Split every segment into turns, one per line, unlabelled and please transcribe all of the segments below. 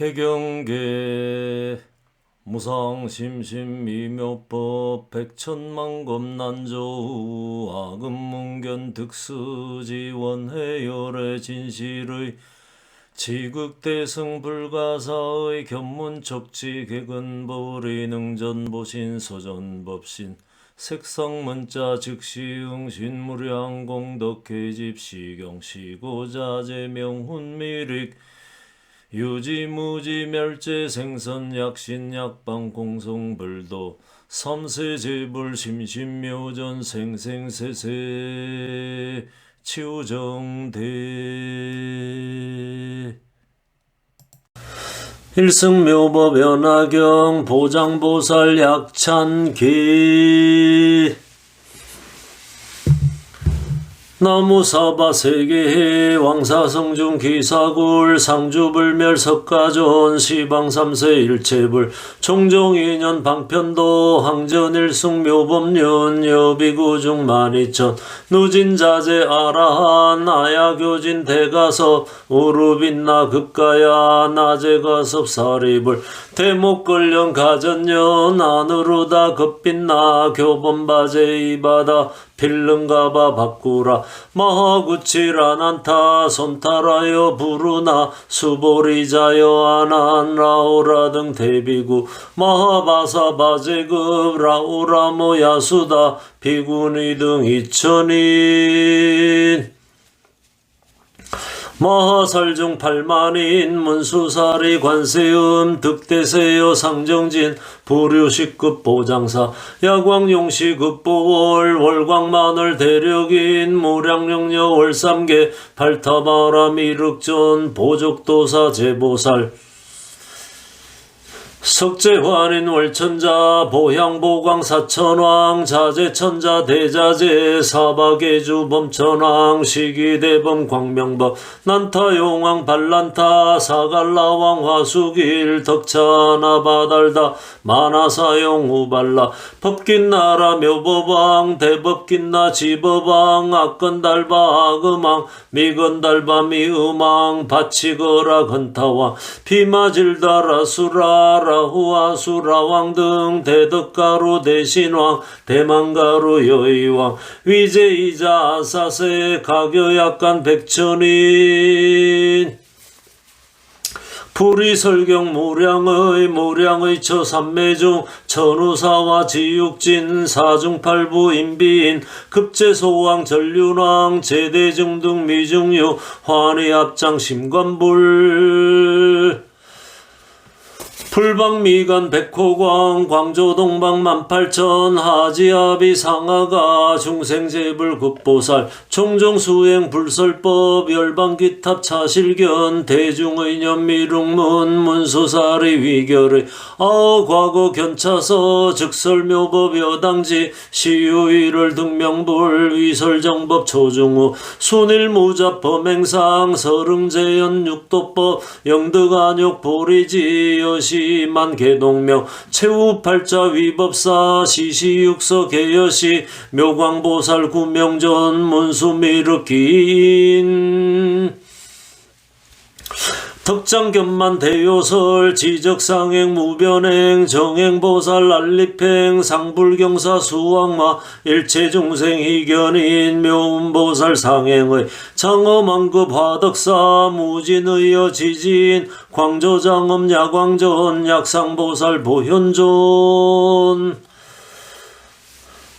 개경계 무상심심미묘법 백천만검난조우 아금문견 득수지원해열의 진실의 지극대승불가사의 견문척지객은보리 능전보신 서전법신 색성문자 즉시응신무량공덕계집시경시고자재명훈미릭 유지무지멸제생선약신약방공성불도 삼세제불심신묘전 생생세세 치우정대 일승묘법 연화경 보장보살 약찬기 나무사바 세계해 왕사성중 기사굴 상주불멸 석가존 시방삼세 일체불 총종인연 방편도 항전일승묘법륜 여비구중 만이천 누진자재 아라한 아야교진 대가섭 우루빛나 급가야 나제가섭 사리불 대목걸령 가전연 안으로다 급빛나 교범바제 이바다 필름가바 바꾸라 마하구치라난타 손탈하여 부르나 수보리자여 아난라오라 등 대비구 마하바사 바제급 라오라모 야수다 비구니 등 이천인 마하살중 8만인 문수사리 관세음 득대세여 상정진 부류식급 보장사 야광용시급 보월 월광마늘 대력인 무량령녀 월삼계 발타바람 이륵존 보족도사 제보살 석재환인 월천자 보향보광 사천왕 자재천자 대자재 사박예주 범천왕 시기대범 광명법 난타용왕 발란타 사갈라왕 화수길 덕차나 바달다 만화사용 우발라 법긴나라 묘법왕 대법긴나 지법왕 악건달바 아금왕 미건달바 미음왕 바치거라 건타왕 비마질다라 수라 라후아수라왕 등 대덕가루 대신왕 대망가루 여의왕 위제이자 아사세 가교약간 백천인 불이설경 무량의 처삼매중 천우사와 지육진 사중팔부 인비인 급제소왕 전륜왕 제대중등 미중유 환희합장 심관불 불방미간 백호광 광조동방 18,000 하지아비 상하가 중생제불 급보살 총정수행 불설법 열방기탑 차실견 대중의념 미륵문 문수사리 위결의 과거 견차서 즉설묘법 여당지 시유일월 등명불 위설정법 초중후 순일무잡 범행상 서릉제연 육도법 영득안욕 보리지 여시 만개동명 최후팔자 위법사 시시육서 개여시 묘광보살 구명전 문수미륵기인 덕장견만 대요설 지적상행 무변행 정행보살 난립행 상불경사 수왕마 일체중생 희견인 묘운보살 상행의 장엄왕급 화덕사 무진의여 지진 광조장엄 야광전 약상보살 보현존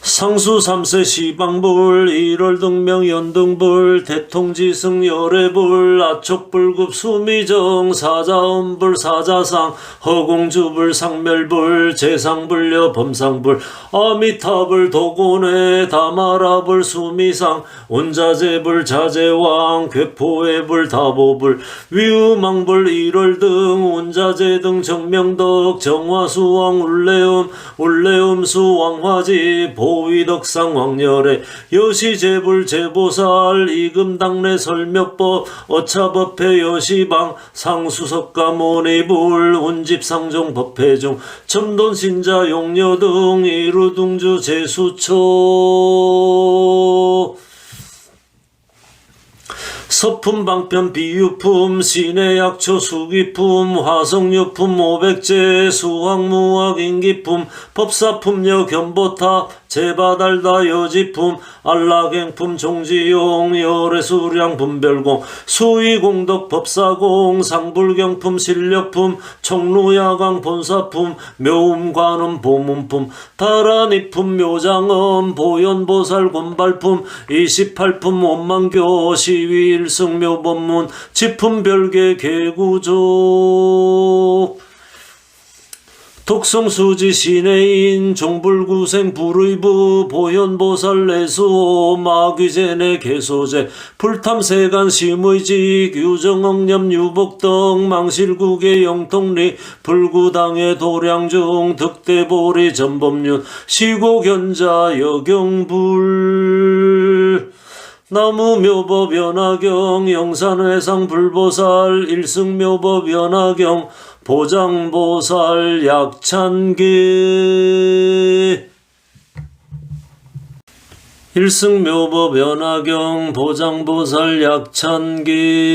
상수 3세 시방불 1월 등명 연등불 대통지승 열애불 아촉불급 수미정 사자엄불 사자상 허공주불 상멸불 재상불려 범상불 아미타불 도곤해 다마라불 수미상 온자재불 자재왕 괴포해불 다보불 위음왕불 1월 등 온자재 등 정명덕 정화수왕 울레음수 왕화지 보위덕상 왕열의 여시제불 제보살 이금당내 설명법 어차법회 여시방 상수석가 모니불 운집상종 법회중 첨돈신자 용녀 등 이루둥주 제수초 서품 방편 비유품 신해약초 수기품 화성유품 오백제 수학무학 인기품 법사품여 견보탑 제바달다 여지품 안락행품 종지용 열애수량 분별공 수의공덕 법사공 상불경품 실력품 청루야광 본사품 묘음관음 보문품 다란이품 묘장엄 보현보살 권발품 28품 원망교 시위일승묘법문 지품별계 개구조 독성수지 신해인 종불구생 불의부 보현보살 내수호 마귀제내 개소제 불탐세간 심의직 유정억념 유복덕 망실국의 영통리 불구당의 도량중 득대보리 전범륜 시고견자 여경불 나무묘법 연화경 영산회상 불보살 일승묘법 연화경 보장보살 약찬계 일승묘법 연화경 보장보살 약찬계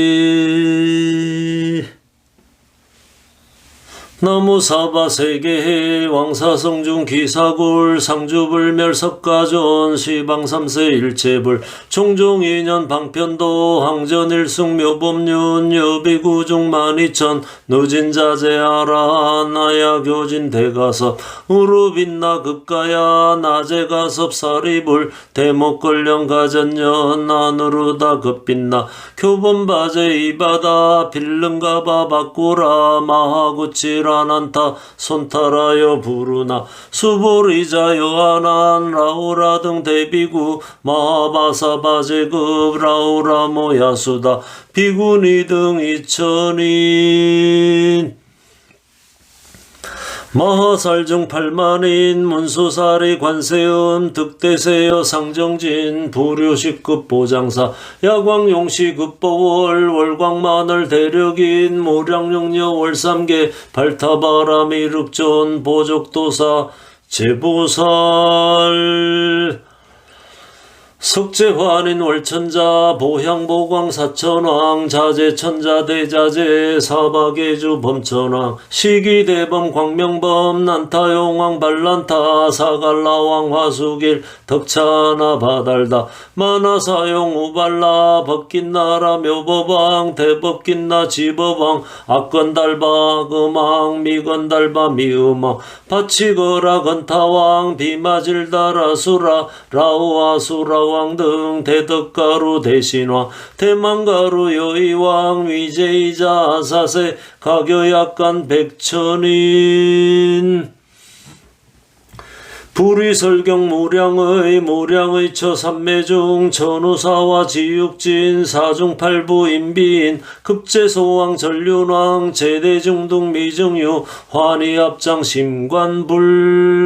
나무사바세계해 왕사성중 기사굴 상주불멸 석가존 시방삼세 일체불 총종인연 방편도 항전일승 묘법륜 여비구중 만이천 누진자제아라 나야교진 대가섭 우루빛나 급가야 나제가섭 사리불 대목걸령 가전연 나누르다 급빛나 교본바제 이바다 빌름가바 바꾸라 마하구치라 난타 손타라여 부르나 수보리자 여하난 라우라 등 대비구 마하바사바제급 라우라 모야수다 비구니 등 이천인 마하살중 8만인 문수사리 관세음 득대세여 상정진 부류식급 보장사 야광용시 급보월 월광마늘 대력인 모량용녀 월삼계 발타바람 이륵존 보족도사 제보살 석재환인 월천자 보향보광 사천왕 자재천자 대자재 사박예주 범천왕 시기대범 광명범 난타용왕 발란타 사갈라왕 화수길 덕차나 바달다 만화사용 우발라 법긴나라 묘법왕 대법긴나 지법왕 악건달바 금왕 미건달바 미음왕 바치거라 건타왕 비마질다라 수라 라우아수라 왕 등 대덕가루 대신왕 대망가루 여의왕 위제이자 아사세 가교약간 백천인 불의설경 무량의 처삼매중 전우사와 지육진 사중팔부 인비인 급제소왕 전륜왕 제대중둥 미정유 환희합장 심관불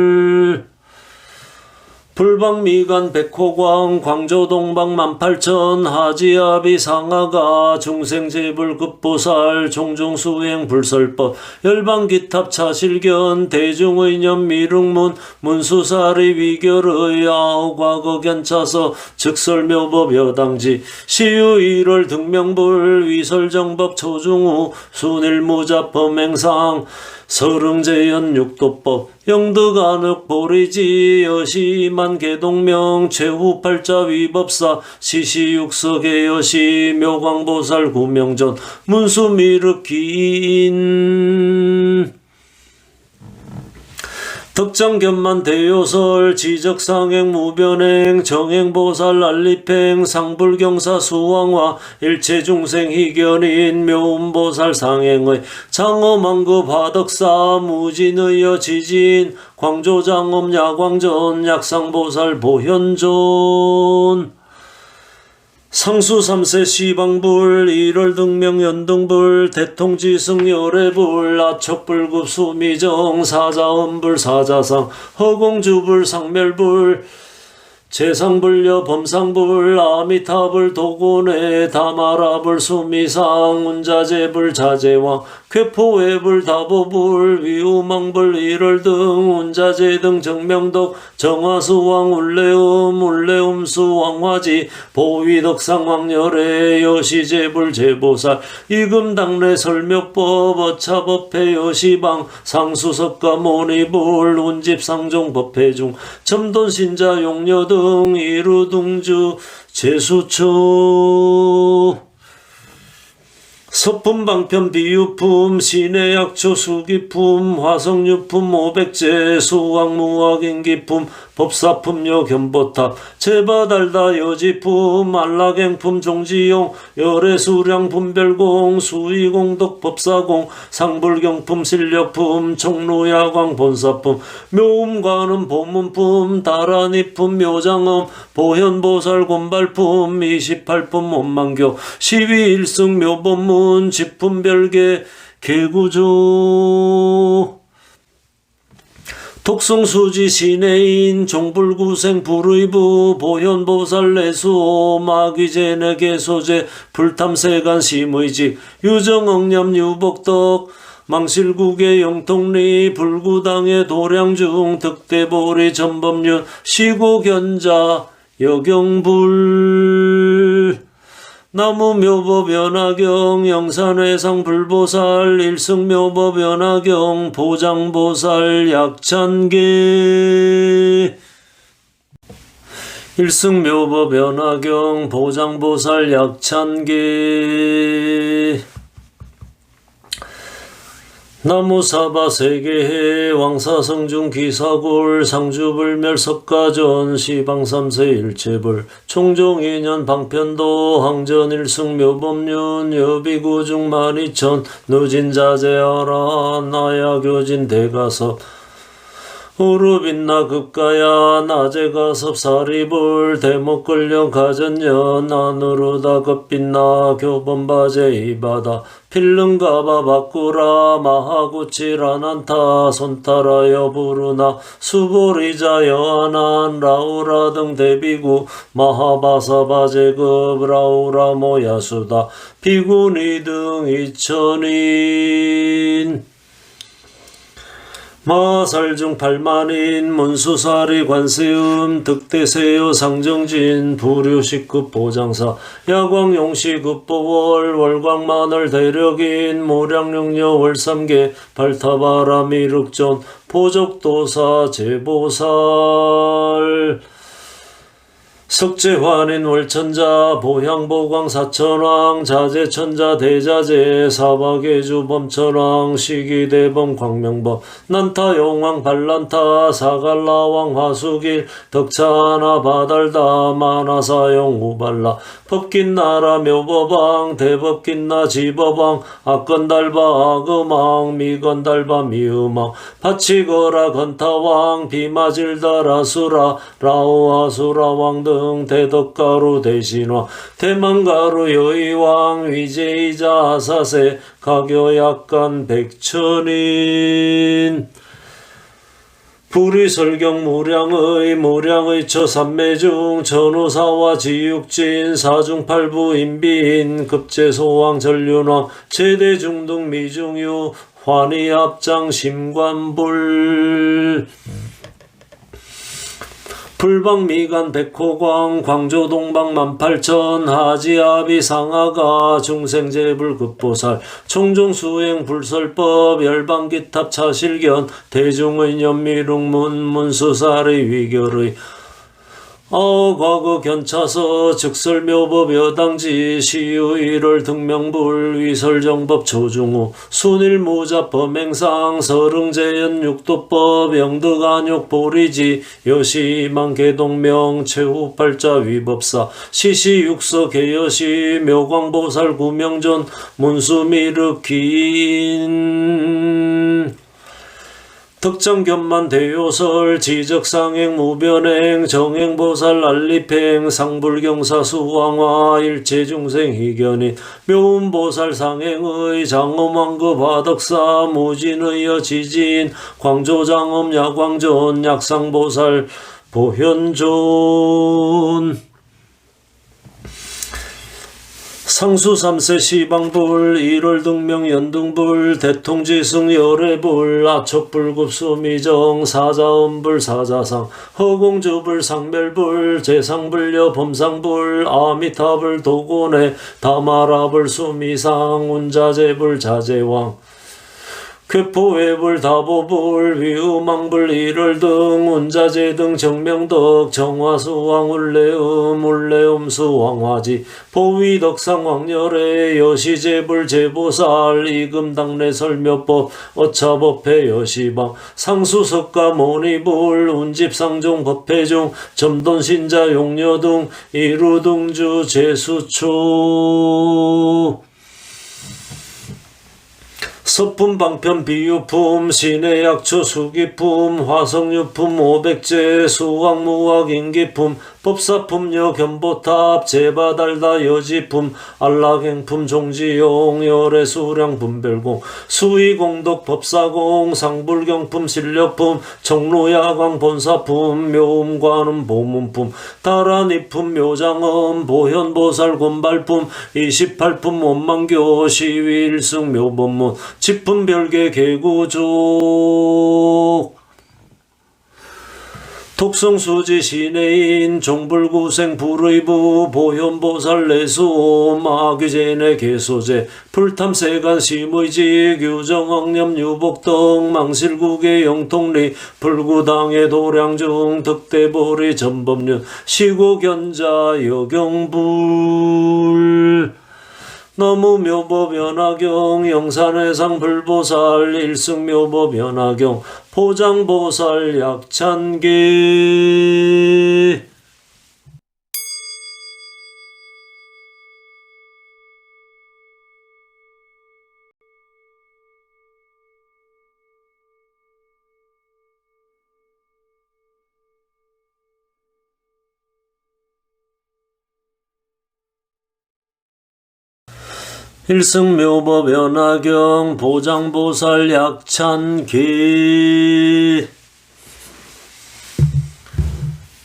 불방미간 백호광 광조동방 18,000 하지아비 상하가 중생제불급보살 종종수행 불설법 열방기탑 차실견 대중의념 미륵문 문수사리 위결의 아우과거견차서 즉설묘법 여당지 시유 1월 등명불 위설정법 초중후 순일무자 범행상 서릉제연 육도법 영득안흑 보리지 여시만 개동명 최후팔자 위법사 시시육석의 여시 묘광보살 구명전 문수미륵 기인 덕장견만 대요설 지적상행 무변행 정행보살 난립행 상불경사 수왕화 일체중생 희견인 묘음보살 상행의 장엄한급 화덕사 무진의여 지진 광조장엄 야광전 약상보살 보현존 상수 3세 시방불 1월 등명 연등불 대통지승 열애불 아척불급 수미정 사자엄불 사자상 허공주불 상멸불 재상불여 범상불 아미타불 도고네 다마라불 수미상 운자제불 자제왕 쾌포외불 다보불 위우망불 일월등 운자재 등 정명덕 정화수왕 울레음수 왕화지 보위덕상 왕열애 여시제불 제보살 이금당래 설묘법 어차법회 여시방 상수석가 모니불 운집상종 법회중 첨돈신자 용녀 등 이루둥주 제수초 서품 방편 비유품 신해약초 수기품 화성유품 오백제 수왕무학인기품 법사품요 견보탑 제바달다 여지품 안락행품 종지용 열애수량 분별공 수의공덕 법사공 상불경품 실력품 총로야광 본사품 묘음관음 보문품 다라니품 묘장엄 보현보살 곤발품 28품 원망교 12일승 묘법문 지품별계 개구조 독성수지 신해인 종불구생 불의부 보현보살 내수오 마귀제내 개소제 불탐세간 심의직 유정억념 유복덕 망실국의 영통리 불구당의 도량중 득대보리 전범륜 시고견자 여경불 나무묘법 연화경 영산회상 불보살 일승묘법 연화경 보장보살 약찬계 일승묘법 연화경 보장보살 약찬계 나무사바 세계해 왕사성중 기사골 상주불멸 석가전 시방삼세 일체불 총종인연 방편도 항전일승 묘법륜 여비구중 12,000 누진자제하라 나야교진 대가섭 우르빛나 급가야 낮에가섭 사리불 대목걸령 가전연 안으로다 급빛나 교범바제 이바다 필름가바 바꾸라 마하구치라난타 손타라여 부르나 수보리자 여안한 라우라 등 대비구 마하바사바제급 라우라 모야수다 비구니 등 2,000인 마살중 8만인 문수사리 관세음 득대세요 상정진 부류식급 보장사 야광용시급보월 월광마늘 대력인 모량령녀 월삼계 발타바라 미륵전 보적도사 제보살 석재환인 월천자 보향보광 사천왕 자재천자 대자재 사박예주 범천왕 시기대범 광명법 난타용왕 반란타 사갈라왕 화수길 덕차하나 바달다 만화사용 우발라 법긴나라 묘법왕 대법긴나 지법왕 악건달바 악음왕 미건달바 미음왕 파치거라 건타왕 비마질다 라수라 라오아수라왕 등 대덕가루 대신화 대만가루 여의왕 위제이자 아사세 가교약간 100,000인 불의설경 무량의 처삼매중 전우사와 지육진 사중팔부 인비인 급제소왕 전륜왕 제대중등 미중유 환희합장 심관불 불방미간 백호광 광조동방 18,000 하지아비 상하가 중생제불 급보살 총종수행 불설법 열방기탑 차실견 대중의 연미룩문 문수살의 위결의 과거 견차서 즉설묘법 여당지 시유 1월 등명불 위설정법 초중후 순일무자 범행상 서릉제연 육도법 영득안욕 보리지 여시망 개동명 최후팔자 위법사 시시육서 개여시 묘광보살 구명전 문수미륵긴 덕정견만 대요설 지적상행 무변행 정행보살 난립행 상불경사 수왕화 일체중생 희견인 묘음보살 상행의 장엄왕급 화덕사 무진의여 지진 광조장엄 야광존 약상보살 보현존 상수 삼세 시방불 일월등명 연등불 대통지승 열애불 아척불급 수미정 사자음불 사자상 허공주불 상멸불 제상불려 범상불 아미타불 도고내 다마라불 수미상 운자재불 자재왕 쾌포회불 다보불 위음왕불 일월등 운자재 등 정명덕 정화수왕 울레음 울레음수 왕화지 보위덕상 왕열애 여시재불 제보살 이금당내 설묘법 어차법회 여시방 상수석가 모니불 운집상종 법회중 점돈신자 용녀등 이루등주 제수초 서품 방편 비유품 신의 약초 수기품 화성유품 오백제 수학무학 인기품 법사품여 견보탑 제바달다 여지품 안락행품 종지용 열애수량 분별공 수의공덕 법사공 상불경품 실력품 정로야광 본사품 묘음관음 보문품 다란이품 묘장음 보현보살 곤발품 28품 원망교 시위일승 묘법문 지품별계 개구족 독성수지 신해인 종불구생 불의부 보현보살 내수옴 아귀제내 개소제 불탐세간 심의직 유정억념 유복등 망실국의 영통리 불구당의 도량중 득대보리 전법륜 시고견자 여경불 너무묘법 연화경 영산회상 불보살 일승묘법 연화경 포장보살 약찬계 일승묘법 연화경 보장보살 약찬계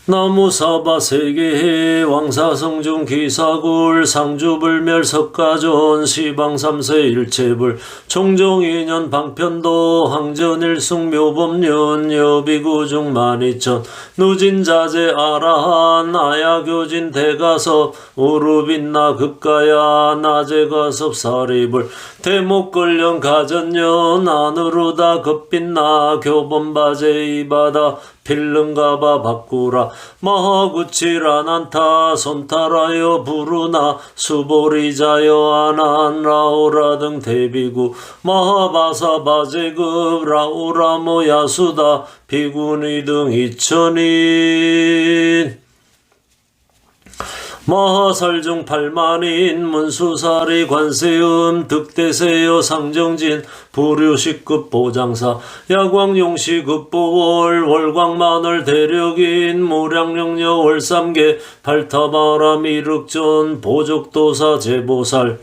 나무사바 세계해 왕사성중 기사굴 상주불멸 석가존 시방삼세 일체불 총종인연 방편도 항전일승 묘법륜 여비구중 만이천 누진자재 아라한 아야교진 대가섭 우루빛나 급가야 나제가섭 사리불 대목걸령 가전연 안으로다 급빛나 교범바제 이바다 필름가바 바꾸라 마하구치라난타 손타라여 부르나 수보리자여 아난 라오라 등 대비구 마하바사 바제급 라오라모 야수다 비구니 등 이천인 마하살중 8만인 문수사리 관세음 득대세여 상정진 부류식급 보장사 야광용시급 보월 월광마늘 대력인 무량령녀 월삼계 발타바람 이륵전 보족도사 제보살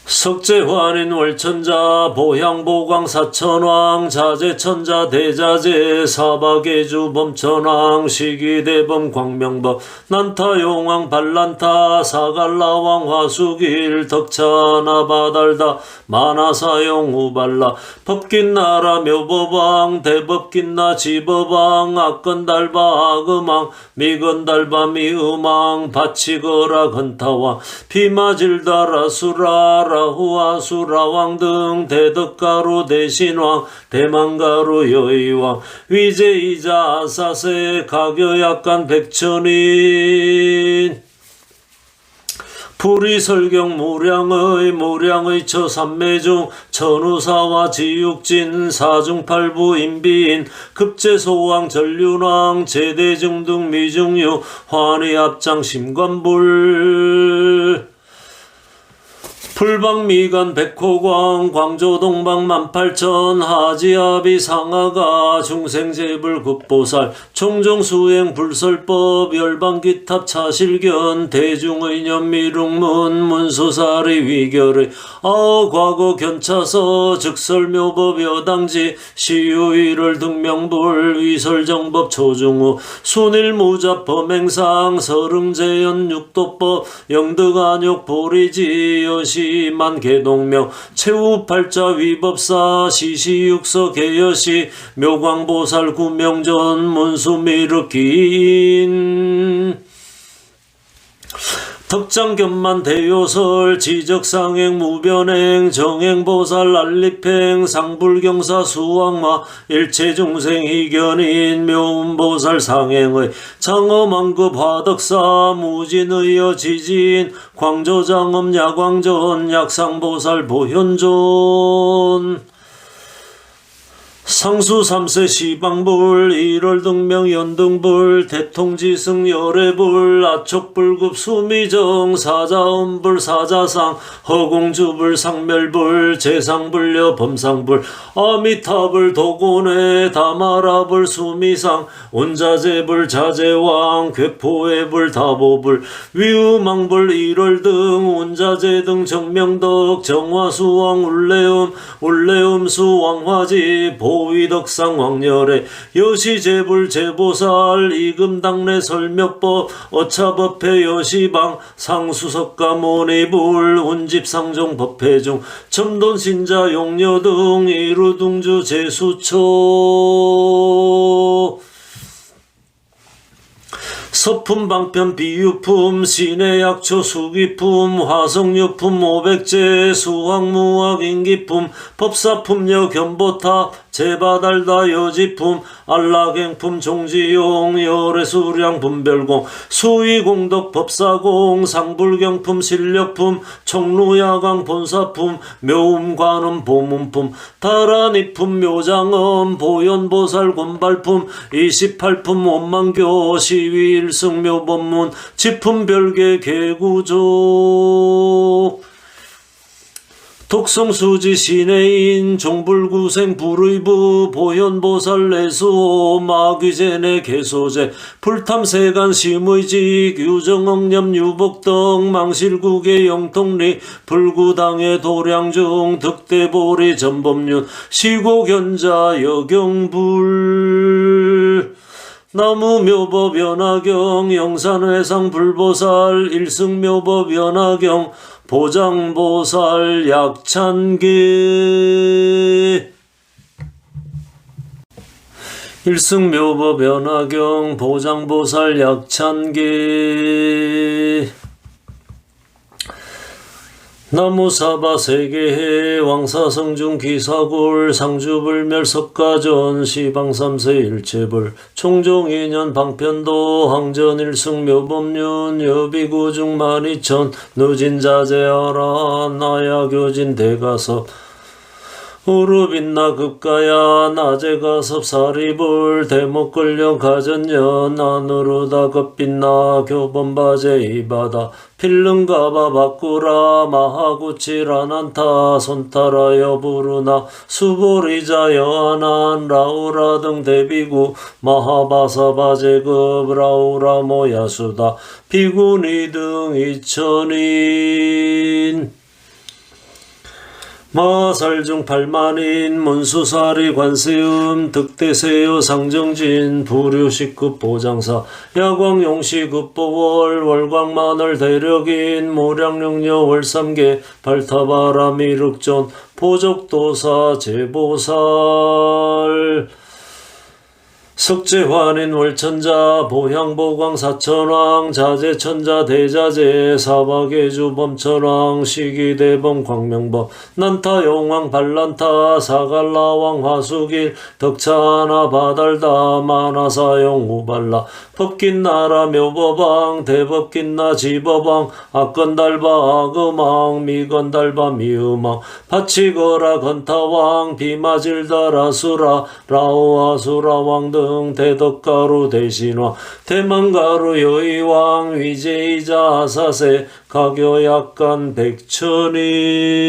석재환인 월천자 보향보광 사천왕 자재천자 대자재 사박예주 범천왕 시기대범 광명법 난타용왕 발란타 사갈라왕 화수길 덕차나 바달다 만화사용 우발라 법긴나라 묘법왕 대법긴나 지법왕 악건달바 아금왕 미건달바 미음왕 바치거라 건타왕 비마질다라 수라 라후아수라왕 등 대덕가루 대신왕 대망가루 여의왕 위제이자 아사세 가교약간 백천인 불이설경 무량의 처삼매중 천우사와 지육진 사중팔부 인비인 급제소왕 전륜왕 제대중등 미중유 환희합장 심관불 풀방미간 백호광 광조동방 18,000 하지아비 상하가 중생제불 급보살 총정수행 불설법 열방기탑 차실견 대중의념 미륵문 문수사리 위결의 과거 견차서 즉설묘법 여당지 시유일을 등명불 위설정법 초중후 순일무잡 범행상 서릉제연 육도법 영득안욕 보리지 여시 만개동명 최후팔자 위법사 시시육서 개여시 묘광보살 구명전 문수미륵기인 덕장견만 대요설 지적상행 무변행 정행보살 난립행 상불경사 수왕마 일체중생 희견인 묘음보살 상행의 장엄왕급 화덕사 무진의여 지진 광조장엄 야광전 약상보살 보현존 상수 3세 시방불 1월 등명 연등불 대통지승 열애불 아촉불급 수미정 사자음불 사자상 허공주불 상멸불 재상불려 범상불 아미타불 도곤해 다마라불 수미상 온자재불 자재왕 괴포해불 다보불 위우망불 1월 등 온자재 등 정명덕 정화수왕 울레음수 왕화지 보위덕상 왕열의 여시제불 제보살 이금당내 설명법 어차법회 여시방 상수석가 모니불 운집상종 법회중 첨돈신자 용녀 등 이루둥주 제수초 서품 방편 비유품 신의약초 수기품 화성유품 500제 수학무학 인기품 법사품여 견보탑 제바달다 여지품 안락행품 종지용 열애수량 분별공 수의공덕 법사공 상불경품 실력품 청루야광 본사품 묘음관음 보문품 다란이품 묘장엄 보현보살 곤발품 28품 원망교 시위 일승묘법문 지품별계 개구조 독성수지 신해인 종불구생 불의부 보현보살 내수호 마귀제내 개소제 불탐세간 심의직 유정억념 유복덕 망실국의 영통리 불구당의 도량중 득대보리 전범륜 시고견자 여경불 나무묘법 연화경 영산회상 불보살 일승묘법 연화경 보장보살 약찬계 일승묘법 연화경 보장보살 약찬계 나무사바 세계해 왕사성중 기사골 상주불멸 석가전 시방삼세 일체불 총종인연 방편도 항전일승묘법륜 여비구중 12,000 누진자제하라 나야교진 대가섭 우르빛나 급가야 낮에가섭 사리불 대목걸령 가전연 안으로다 급빛나 교범바제 이바다 필름가바 바꾸라 마하구치라난타 손타라여 부르나 수보리자 여아난 라우라 등 대비구 마하바사바제급 라우라 모야수다 비구니 등 2,000인 마살중 8만인 문수사리 관세음 득대세요 상정진 부류식급 보장사 야광용시급 보월 월광마늘 대력인 모량령녀 월삼계 발타바라 미륵존 보적도사 제보살 석재환인 월천자 보향보광 사천왕 자재천자 대자재 사박예주 범천왕 시기대범 광명법 난타용왕 발란타 사갈라왕 화수길 덕차나 바달다 마나사용 우발라 법긴나라 묘법왕 대법긴나 지법왕 악건달바 아금왕 미건달바 미음왕 바치거라 건타왕 비마질다 라수라 라오아수라왕 등 등 대덕가루 대신화 대만가루 여의왕 위제이자 아사세 가교약간 백천인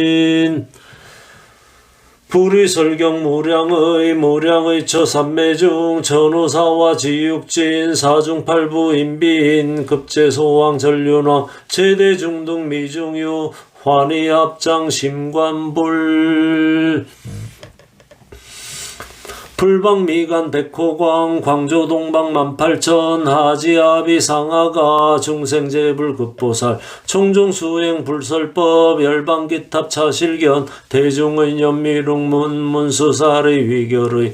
불의설경 무량의 처삼매중 천우사와 지육진 사중팔부 인비인 급제소왕 전륜왕 제대중등 미중유 환희합장 심관불 불방미간 백호광 광조동방 18,000 하지아비 상하가 중생제불 급보살 총종수행 불설법 열방기탑 차실견 대중의 연미룩문 문수살의 위결의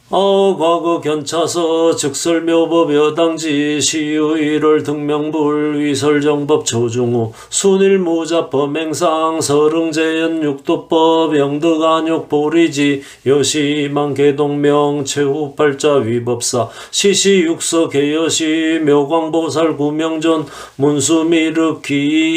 과거 견차서 즉설묘법 여당지 시유일월 등명불 위설정법 조중후 순일무자 범행상 서릉제연 육도법 영득안욕 보리지 여시망 개동명 최후팔자 위법사 시시육서 개여시 묘광보살 구명존 문수미륵기인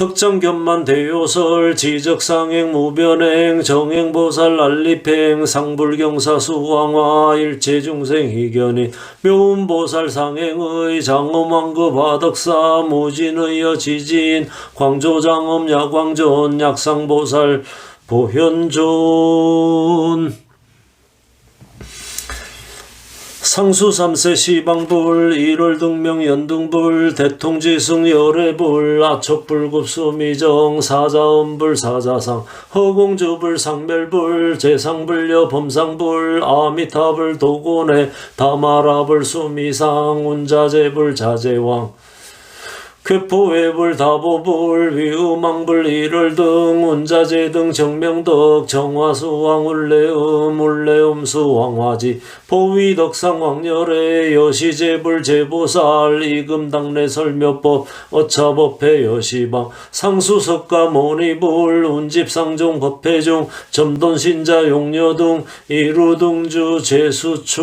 덕정견만 대요설 지적상행 무변행 정행보살 난립행 상불경사 수왕화 일체중생 희견인 묘운보살 상행의 장엄왕급 화덕사 무진의 여지진 광조장엄 야광존 약상보살 보현존 상수삼세 시방불 일월등명 연등불 대통지승 열애불 아척불급수미정 사자엄불 사자상 허공주불 상멸불 제상불여 범상불 아미타불 도고내 다마라불 수미상 운자제불 자제왕 괴포외불 다보불 위음왕불 일월등 운자제 등 정명덕 정화수왕 울레음수 왕화지 보위덕상 왕열애 여시제불 제보살 이금당내 설묘법 어차법회 여시방 상수석가 모니불 운집상종 법회중 점돈신자 용녀등 이루등주 제수초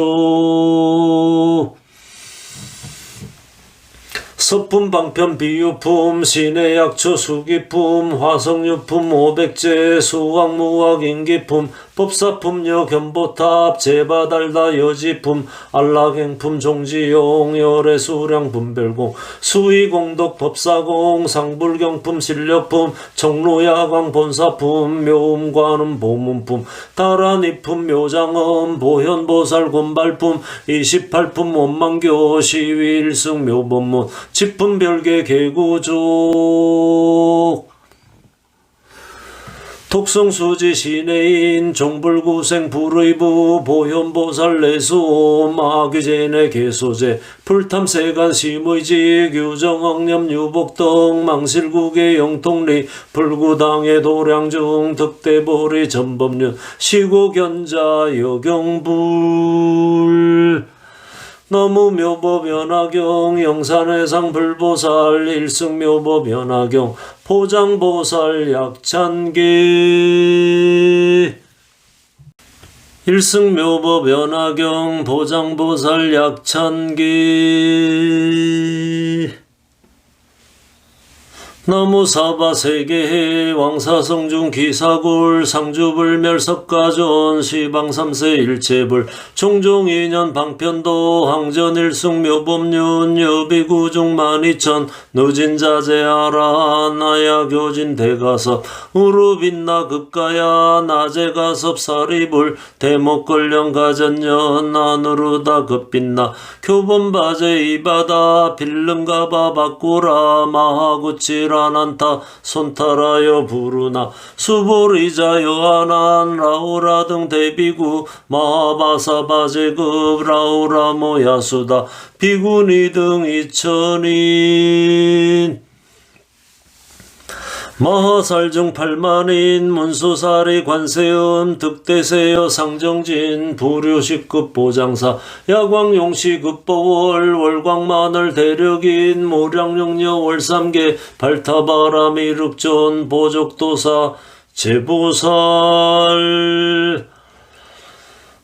서품 방편 비유품 신의 약초 수기품 화성유품 오백제 수학무학 인기품 법사품여 견보탑 제바달다 여지품 안락행품 종지용 열애수량 분별공 수의공덕 법사공 상불경품 신력품 정로야광 본사품 묘음관음 보문품 다란이품 묘장엄 보현보살 곤발품 28품 원망교 시위일승 묘법문 지품별계 개구족 독성수지 신해인 종불구생 불의부 보현보살 내수 마귀제내 개소제 불탐세간 심의직 유정억념 유복등 망실국의 영통리 불구당의 도량중 득대보리 전법륜 시고견자 여경불 너무묘법 연화경 영산회상 불보살 일승묘법 연화경 포장보살 약찬계 일승묘법 연화경 보장보살 약찬계 나무사바 세계해 왕사성중 기사굴 상주불멸 석가존 시방삼세 일체불 종종인연 방편도 항전일승 묘법륜 여비구중 만이천 누진자제하라 나야교진 대가섭 우루빛나 급가야 나제가섭 사리불 대목걸령 가전연 나누르다 급빛나 교본바제 이바다 빌름가바 바꾸라 마하구치라 난타 손타라여 부르나 수보리자 여하난 라오라 등 대비구 마하바사 바제급 라오라 모야수다 비구니 등 2000인 마하살중 8만인 문수사리 관세음 득대세여 상정진 부류식급 보장사 야광용시급보월 월광마늘 대력인 모량용녀 월삼계 발타바라미 륵존 보족도사 제보살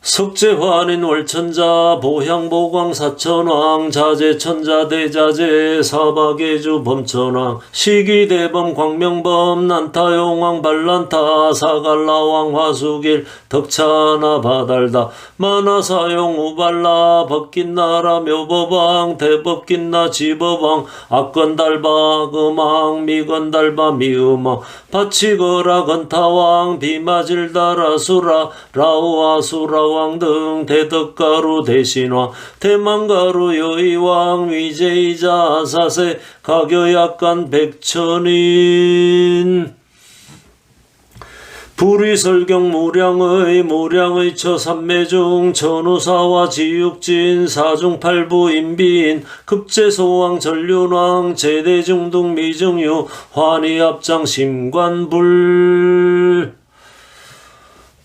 석재환인 월천자 보향보광 사천왕 자재천자 대자재 사박예주 범천왕 시기대범 광명범 난타용왕 발란타 사갈라왕 화수길 덕차나 바달다 만화사용 우발라 벗긴나라 묘법왕 대법긴나 지법왕 악건달바 금왕 미건달바 미음왕 바치거라 건타왕 비마질다라 수라 라우아 수라왕 등 대덕가루 대신왕 대망가루 여의왕 위제이자 아사세 가교약간 백천인 불의설경 무량의 처삼매중 천우사와 지육진 사중팔부 인비인 급제소왕 전륜왕 제대중둥 미중유 환희합장 심관불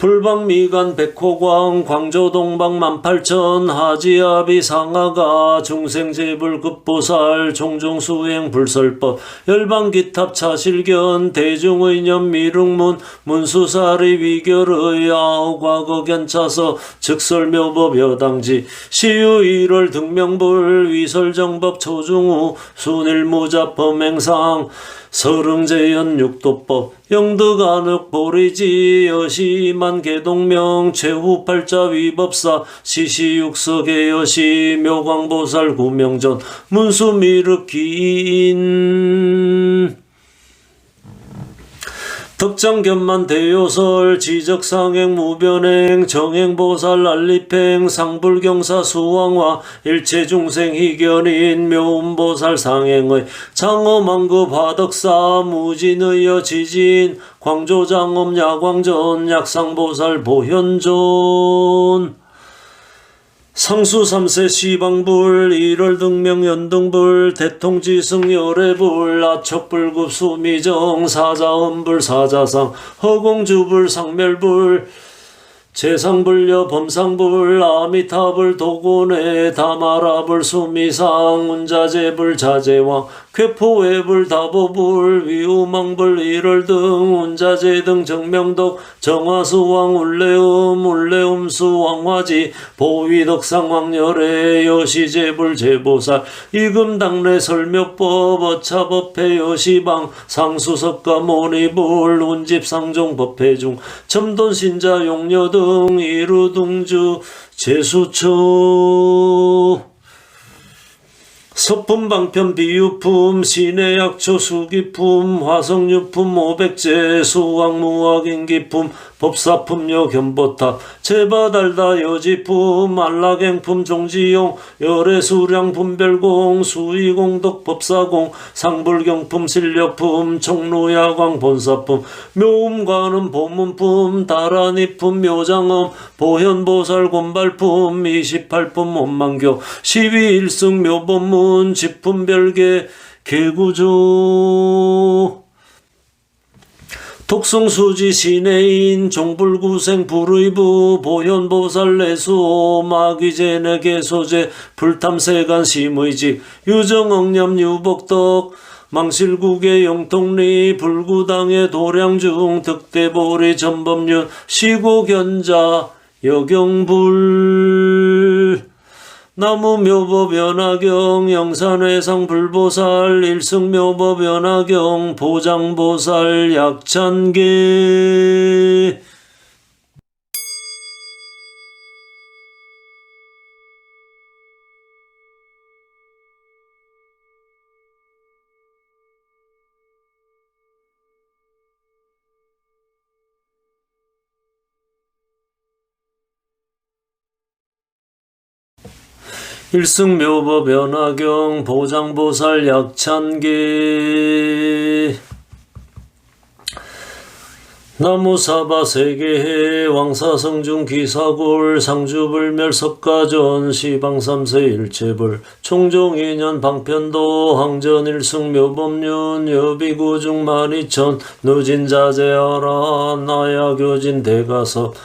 불방미간 백호광 광조동방 18,000 하지아비 상하가 중생제불급보살 종종수행 불설법 열방기탑 차실견 대중의념 미륵문 문수사리 위결의 아우과거 견차서 즉설묘법 여당지 시유 1월 등명불 위설정법 초중우 순일무자 범행상 서릉제연 육도법 영득안흑 보리지 여시만 개동명 최후팔자 위법사 시시육석의 여시 묘광보살 구명전 문수미륵기인 덕장견만 대요설 지적상행 무변행 정행보살 난립행 상불경사 수왕화 일체중생 희견인 묘음보살 상행의 장엄왕급 화덕사 무진의여 지진 광조장엄 야광전 약상보살 보현존 상수 3세 시방불 1월 등명 연등불 대통지승 열애불 아척불급 수미정 사자음불 사자상 허공주불 상멸불 재상불여 범상불 아미타불 도곤해 다마라불 수미상 운자재불 자재왕 쾌포회불 다보불 위우망불 1월 등 운자재 등 정명덕 정화수왕 울레음수 왕화지 보위덕상 왕열애 여시재불 제보살 이금당래 설묘법 어차법회 여시방 상수석가 모니불 운집상종 법회중 첨돈신자 용녀등 이루둥주 제수처 서품방편 비유품 신해약초 수기품 화성유품 500제 수왕무학인기품 법사품여 견보탑 제바달다 여지품 안락행품 종지용 열애수량 분별공 수의공덕 법사공 상불경품 실력품 총루야광 본사품 묘음관음 보문품 다라니품 묘장엄 보현보살 곤발품 28품 원망교 12일승 묘법문 지품별계 개구조 독성수지 신해인 종불구생 불의부 보현보살 내수 마귀제내 개소제 불탐세간 심의직 유정억념 유복덕 망실국의 영통리 불구당의 도량중 득대보리 전범륜 시고견자 여경불 나무묘법 연화경 영산회상 불보살 일승묘법 연화경 보장보살 약찬계 일승묘법 연화경 보장보살 약찬계 나무사바 세계해 왕사성중 기사골 상주불멸 석가전 시방삼세 일체불 총종인연 방편도 항전일승 묘법륜 여비구중 12,000 누진자제하라 나야교진 대가섭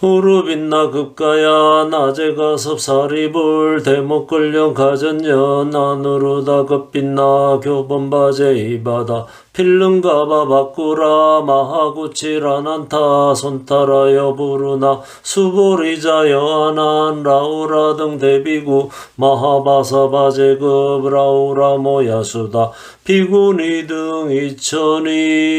우르빛나 급가야 낮에 가섭사리불 대목걸령 가전년 안으로다 급빛나 교범바제 이바다 필름가바 바꾸라 마하구치라난타 손타라여 부르나 수보리자 여아난 라우라 등 대비구 마하바사바제급 라우라 모야수다 비구니 등 이천인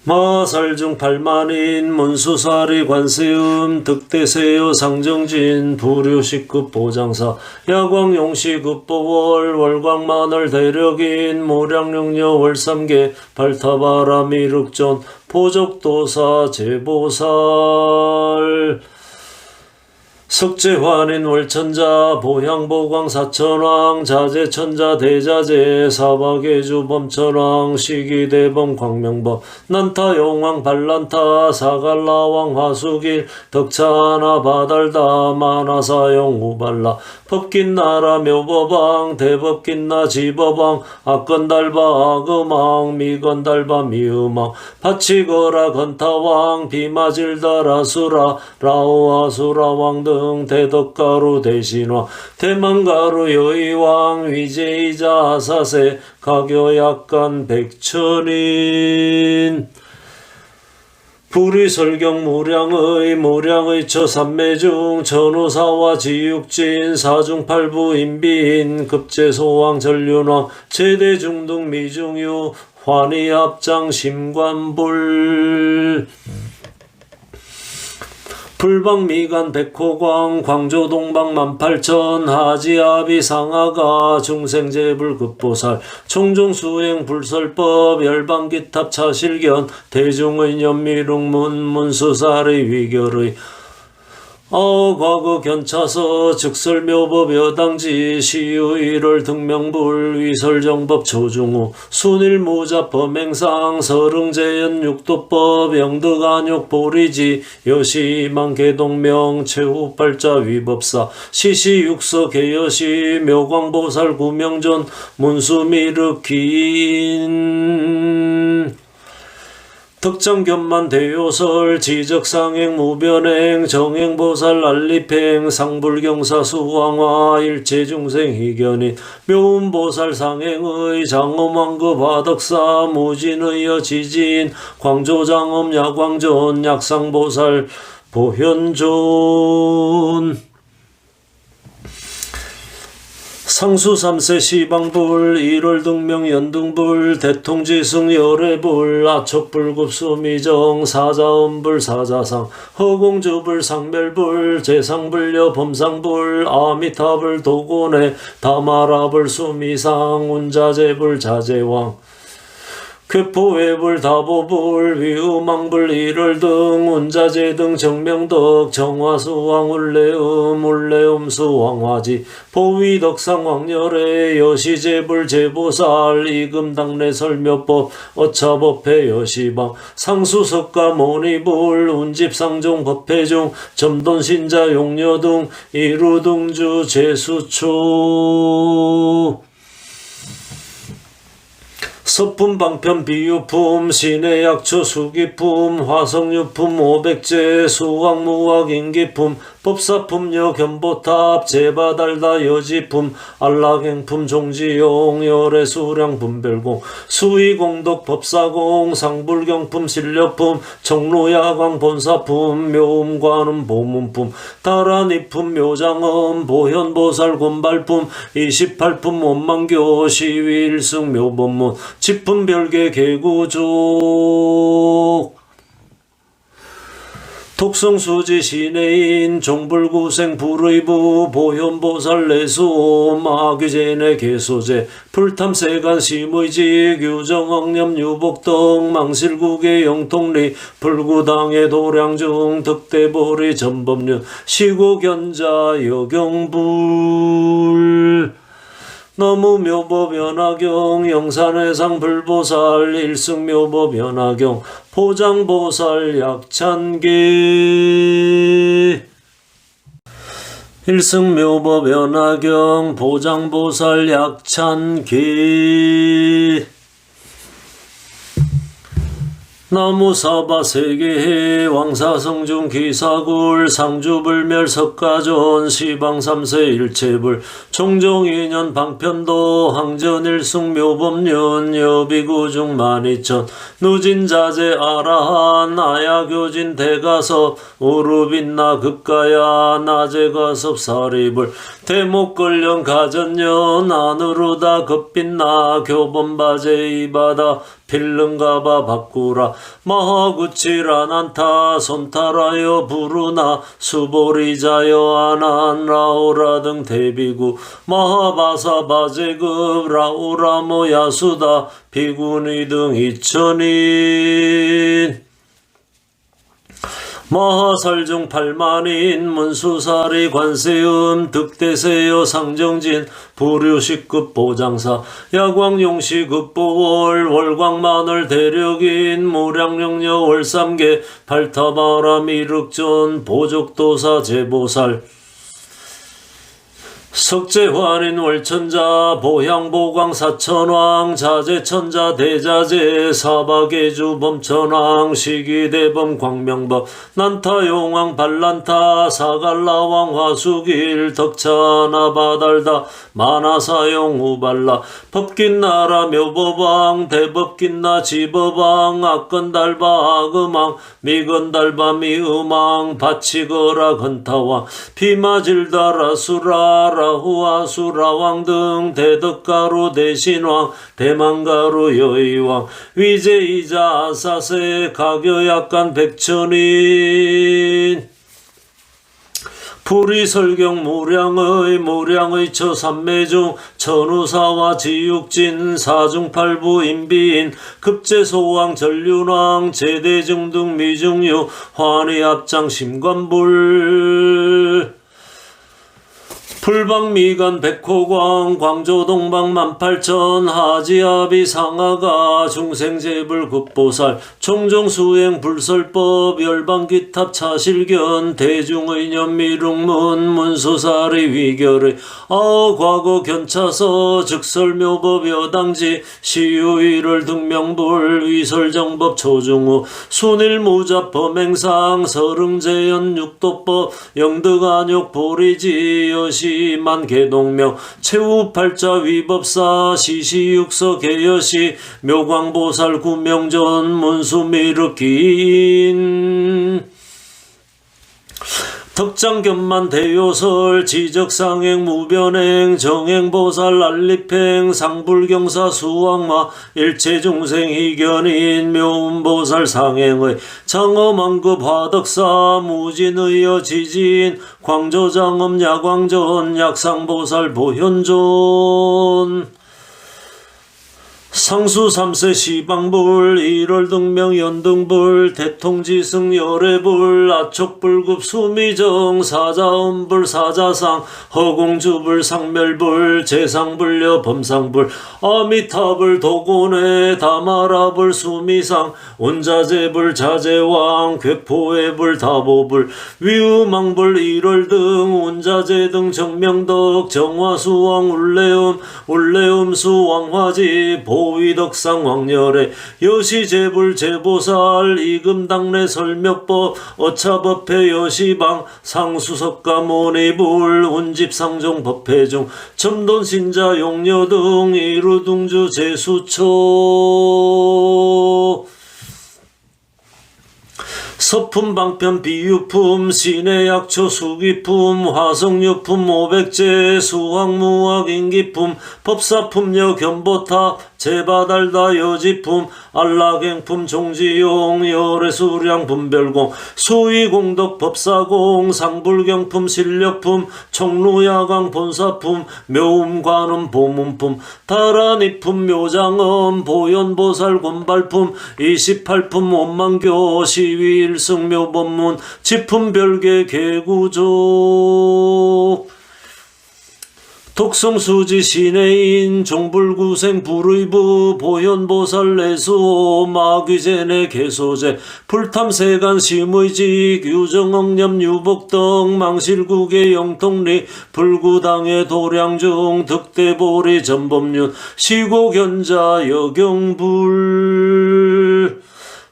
마살중 8만인 문수사리 관세음 득대세요 상정진 부류식급 보장사 야광용시급 보월 월광마늘 대력인 모량령녀 월삼계 발타바라 미륵전 보적도사 제보살 석재환인 월천자 보향보광 사천왕 자재천자 대자재 사박예주 범천왕 시기대범 광명법 난타용왕 반란타 사갈라왕 화수길 덕차나 바달다 만화사용 우발라 법긴나라 묘법왕 대법긴나 지법왕 악건달바 악음왕 미건달바 미음왕 바치거라 건타왕 비마질다 라수라 라오아수라왕 등 대덕가루 대신왕 대만가루 여의왕 위제이자 아사세 가교약간 백천인 불이설경 무량의 처삼매중 천우사와 지육진 사중팔부 인비인 급제소왕 전륜왕 제대중등 미중유 환희합장 심관불 불방미간 백호광 광조동방 18,000 하지아비 상하가 중생제불급보살 총종수행 불설법 열방기탑 차실견 대중의 연미룩문 문수살의 위결의 과거 견차서 즉설묘법 여당지 시유일월 등명불 위설정법 조중후 순일무자 범행상 서릉재연 육도법 영득안욕 보리지 여시망 개동명 최후발자 위법사 시시육서 개여시 묘광보살 구명전 문수미륵기인 덕정견만 대요설 지적상행 무변행 정행보살 난립행 상불경사 수왕화 일체중생 희견인 묘운보살 상행의 장엄왕급 화덕사 무진의여 지진 광조장엄 야광존 약상보살 보현존 상수삼세 시방불 일월등명 연등불 대통지승 열애불 아척불급 수미정 사자음불 사자상 허공주불 상멸불 제상불여 범상불 아미타불 도고내 다마라불 수미상 운자제불 자제왕 괴포외불 다보불 위음왕불 일월등 운자제 등 정명덕 정화수왕 울레음수왕화지 보위덕상 왕열애 여시제불 제보살 이금당내 설묘법 어차법회 여시방 상수석가 모니불 운집상종 법회중 점돈신자 용녀등 이루등주 제수초 서품 방편 비유품 신의 약초 수기품 화성유품 오백제 수학무학 인기품 법사품여 견보탑 제바달다 여지품 안락행품 종지용 열애수량 분별공 수의공덕 법사공 상불경품 실력품 청로야광 본사품 묘음관음 보문품 다란이품 묘장엄 보현보살 곤발품 28품 원망교 시위일승 묘법문 지품별계 개구족 독성수지 신해인 종불구생 불의부 보현보살 내수 마귀제내 개소제 불탐세간 심의직 유정억념 유복등 망실국의 영통리 불구당의 도량중 득대보리 전법륜 시고견자 여경불 너무묘법 연화경 영산회상 불보살 일승묘법 연화경 포장보살 약찬계 일승묘법 연화경 보장보살 약찬계 나무사바 세계해 왕사성중 기사굴 상주불멸 석가존 시방삼세 일체불 총종인연 방편도 항전일승 묘법륜 여비구중 만이천 누진자재 아라한 아야교진 대가섭 우루빛나 급가야 나제가섭 사리불 대목걸련 가전연 안으로다 급빛나 교범바제 이바다 필름가바 바꾸라 마하구치라 난타 손타라여 부르나 수보리자여 아난 라오라 등 대비구 마하바사 바제급 라오라모 야수다 비구니 등 이천인 마하살중 8만인 문수사리 관세음 득대세여 상정진 부류식급 보장사 야광용시급보월 월광마늘 대력인 무량령녀 월삼계 발타바라 미륵존 보족도사 제보살 석재환인 월천자 보향보광 사천왕 자재천자 대자재 사박예주 범천왕 시기대범 광명법 난타용왕 발란타 사갈라왕 화수길 덕차나 바달다 만화사용 우발라 법긴나라 묘법왕 대법긴나 지법왕 악건달바 악음왕 미건달바 미음왕 바치거라 건타왕 비마질다라 수라 라후아수라왕 등 대덕가루 대신왕 대망가루 여의왕 위제이자 아사세 가교약간 백천인 불이설경 무량의 처삼매중 천우사와 지육진 사중팔부 인비인 급제소왕 전륜왕 제대중등 미중유 환희합장 심관불 불방미간 백호광 광조동방 18,000 하지아비 상하가 중생제불 급보살 총종수행 불설법 열방기탑 차실견 대중의념 미륵문 문수사리 위결의 아과거 견차서 즉설묘법 여당지 시유일을 등명불 위설정법 초중후 순일무잡 범행상 서릉제연 육도법 영득안욕 보리지 여시 만개동명 최후팔자 위법사 시시육서 개여시 묘광보살 구명전 문수미륵기인 덕장견만 대요설 지적상행 무변행 정행보살 난립행 상불경사 수왕마 일체중생 희견인 묘음보살 상행의 장엄왕급 화덕사 무진의여 지진 광조장엄 야광전 약상보살 보현존 상수 3세 시방불 1월 등명 연등불 대통지승 열애불 아촉불급 수미정 사자음불 사자상 허공주불 상멸불 재상불려 범상불 아미타불 도곤해 다마라불 수미상 온자재불 자재왕 괴포해불 다보불 위우망불 1월 등 온자재 등 정명덕 정화수왕 울레음수 왕화지 보위덕상 왕열의 여시제불 제보살 이금당내 설명법 어차법회 여시방 상수석가 모니불 운집상종 법회중 첨돈신자 용녀 등 이루둥주 제수초 서품 방편 비유품 신의약초 수기품 화성유품 500제 수학무학 인기품 법사품여 견보탑 제바달다 여지품 안락행품 종지용 열애수량 분별공 수의공덕 법사공 상불경품 실력품 청루야강 본사품 묘음관음 보문품 다란이품 묘장엄 보현보살 곤발품 28품 원망교 시위 일승묘법문 지품별계 개구조 독성수지 신해인 종불구생 불의부 보현보살 내수호 마귀제내 개소제 불탐세간 심의직 유정억념 유복덕 망실국의 영통리 불구당의 도량중 득대보리 전범륜 시고견자 여경불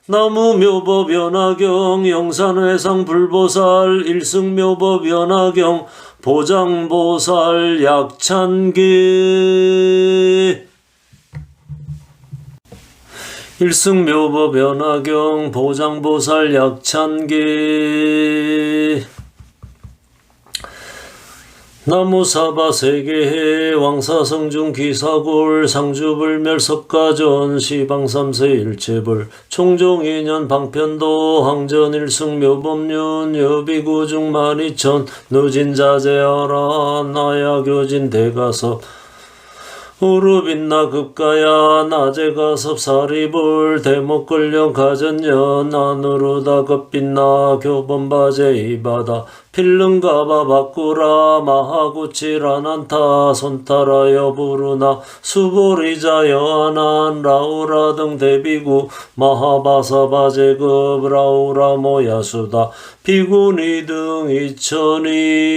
나무묘법 연화경 영산회상 불보살 일승묘법 연화경 보장보살 약찬기 일승묘법 연화경 보장보살 약찬기 나무사바 세계해 왕사성중 기사골 상주불멸 석가전 시방삼세 일체불 총종인연 방편도 항전일승 묘법륜 여비구중 만이천 누진자제하라 나야교진 대가섭 우르빛나 급가야 낮에가섭 사리불 대목걸령 가전연 안으로다 급빛나 교범바제 이바다 필름가바 바꾸라 마하구치라난타 손타라여 부르나 수보리자 여안한 라우라 등 대비구 마하바사바제급 라우라 모야수다 비구니 등 이천인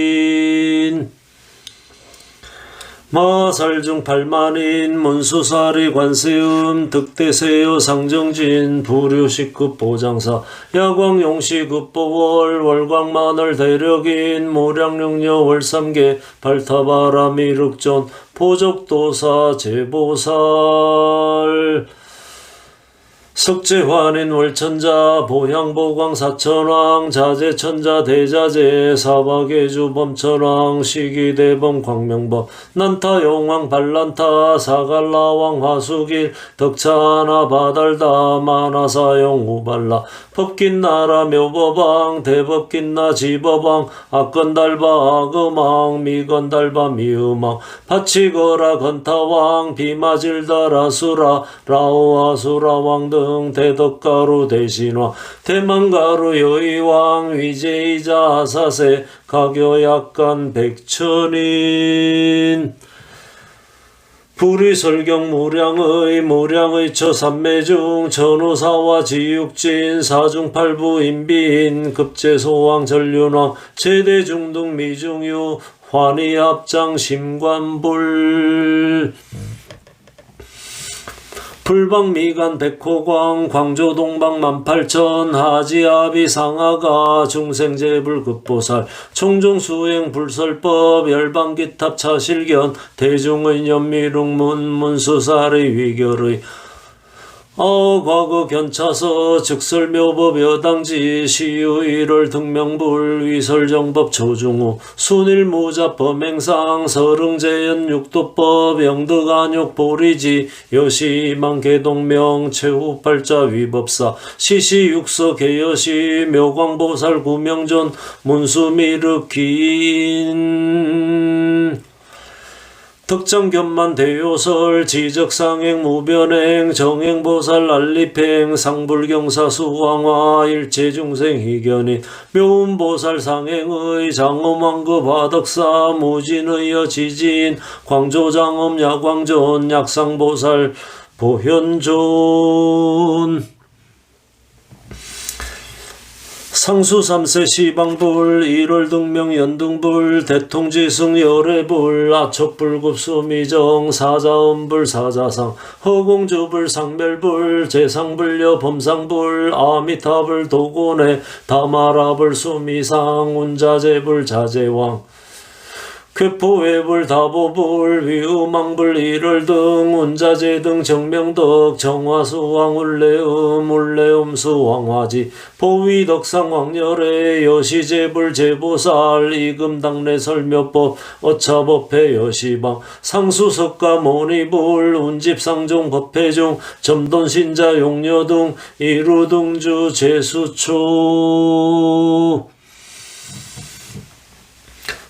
마살중 8만인 문수사리 관세음 득대세요 상정진 부류식급 보장사 야광용시급 보월 월광마늘 대력인 모량령녀 월삼계 발타바라 미륵전 보적도사 제보살 석재환인 월천자 보향보광 사천왕 자재천자 대자재 사박예주 범천왕 시기대범 광명범 난타용왕 발란타 사갈라왕 화수길 덕차하나 바달다 만화사용 우발라 법긴나라 묘법왕 대법긴나 지법왕 악건달바 악음왕 미건달바 미음왕 파치거라 건타왕 비마질다라 수라 라오아수라왕 등 대덕가루 대신왕 대만가루 여의왕 위제이자 아사세 가교약간 백천인 불의설경 무량의 처삼매중 전우사와 지육진 사중팔부 인비인 급제소왕 전륜왕 제대중등 미중유 환희합장 심관불 불방미간 백호광 광조동방 18,000 하지아비 상하가 중생제불급보살 총종수행 불설법 열방기탑 차실견 대중의 연미룩문 문수살의 위결의 과거 견차서 즉설묘법 여당지 시유일월 등명불 위설정법 조중후 순일무자 범행상 서릉제연 육도법 영득안욕 보리지 여시망 개동명 최후팔자 위법사 시시육서 개여시 묘광보살 구명전 문수미륵기인 덕정견만 대요설 지적상행 무변행 정행보살 난립행 상불경사 수왕화 일체중생 희견인 묘운보살 상행의 장엄왕급 화덕사 무진의여 지진 광조장엄 야광존 약상보살 보현존 상수 3세 시방불 1월 등명 연등불 대통지승 열애불 아척불급 수미정 사자음불 사자상 허공주불 상멸불 재상불여 범상불 아미타불 도고내 다마라불 수미상 운자재불 자재왕 쾌포외불 다보불 위음왕불 일월 등 운자재 등 정명덕 정화수왕 울레음수 왕화지 보위덕상 왕열애 여시제불 제보살 이금당내 설묘법 어차법회 여시방 상수석가 모니불 운집상종 법회중 점돈신자 용녀 등 이루등주 제수초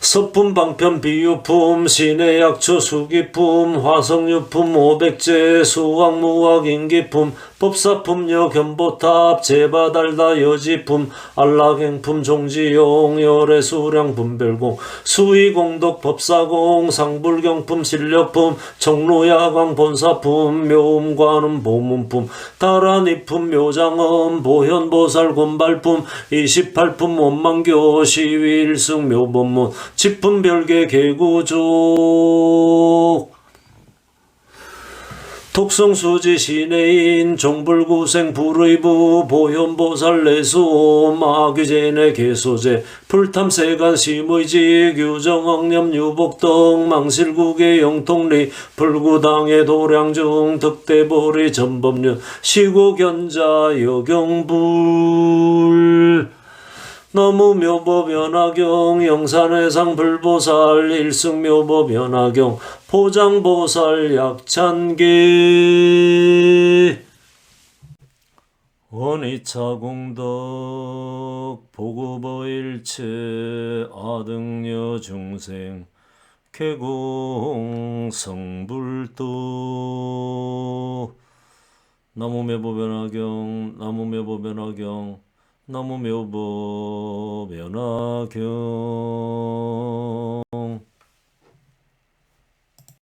서품 방편 비유품 신의 약초 수기품 화성유품 오백제 수학무학 인기품 법사품여 견보탑 제바달다 여지품 안락행품 종지용 열애수량 분별공 수의공덕 법사공 상불경품 실력품 정로야광 본사품 묘음관음 보문품 다란이품 묘장엄 보현보살 곤발품 28품 원망교 시위일승 묘법문 지품별계 개구족 독성수지 신해인 종불구생 불의부 보현보살 내수 마귀제내 개소제 불탐세간 심의지 규정억념 유복등 망실국의 영통리 불구당의 도량중 득대보리 전법륜 시고견자 여경불 너무묘법연화경 영산회상 불보살 일승묘법연화경 포장보살 약찬계 원이차공덕 보급어일체 아등여 중생 개공성불도 나무묘법연화경 나무묘법연화경 나무묘법연화경